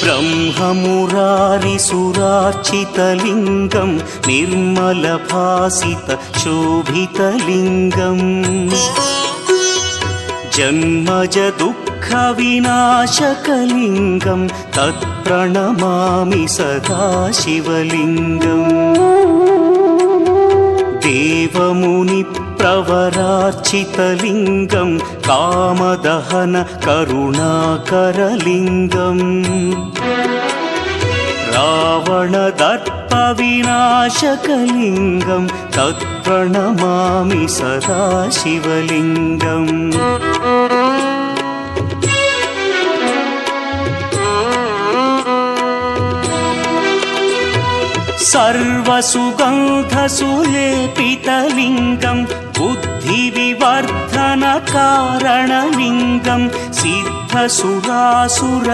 ब्रह्ममुरारिसुरार्चितलिङ्गं निर्मलभासितशोभितलिङ्गम् जन्मज दुःखविनाशकलिङ्गं तत्प्रणमामि सदा शिवलिङ्गम् देवमुनिप्रवरार्चितलिङ्गं कामदहन करुणाकरलिङ्गम् रावणदर्पविनाशकलिङ्गं तत्प्रणमामि सदा शिवलिङ्गम् सर्वसुगन्धसुलेपितलिङ्गं बुद्धिविवर्धनकारणलिङ्गं सिद्धसुरासुर